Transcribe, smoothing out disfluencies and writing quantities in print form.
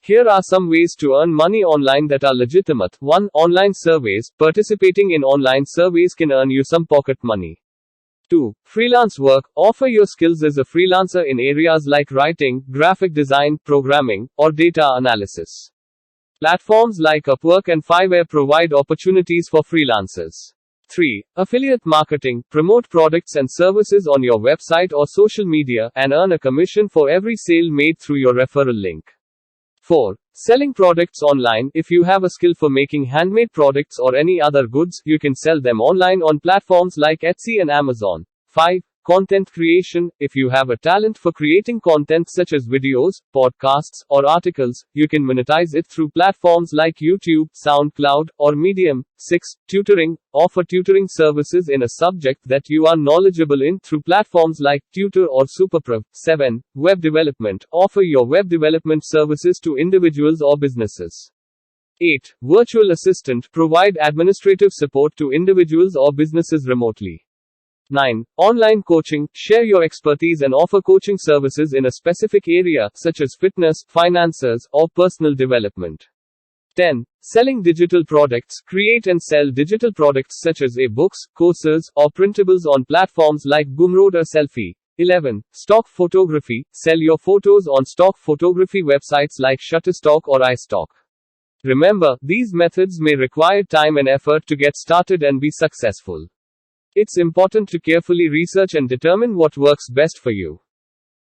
Here are some ways to earn money online that are legitimate. 1. Online surveys. Participating in online surveys can earn you some pocket money. 2. Freelance work. Offer your skills as a freelancer in areas like writing, graphic design, programming, or data analysis. Platforms like Upwork and Fiverr provide opportunities for freelancers. 3. Affiliate marketing. Promote products and services on your website or social media, and earn a commission for every sale made through your referral link. 4. Selling products online. If you have a skill for making handmade products or any other goods, you can sell them online on platforms like Etsy and Amazon. 5. Content creation. If you have a talent for creating content such as videos, podcasts, or articles, you can monetize it through platforms like YouTube, SoundCloud, or Medium. 6. Tutoring. Offer tutoring services in a subject that you are knowledgeable in through platforms like Tutor or Superprof. 7. Web development. Offer your web development services to individuals or businesses. 8. Virtual assistant. Provide administrative support to individuals or businesses remotely. 9. Online coaching. Share your expertise and offer coaching services in a specific area, such as fitness, finances, or personal development. 10. Selling digital products. Create and sell digital products such as e-books, courses, or printables on platforms like Gumroad or Selfie. 11. Stock photography. Sell your photos on stock photography websites like Shutterstock or iStock. Remember, these methods may require time and effort to get started and be successful. It's important to carefully research and determine what works best for you.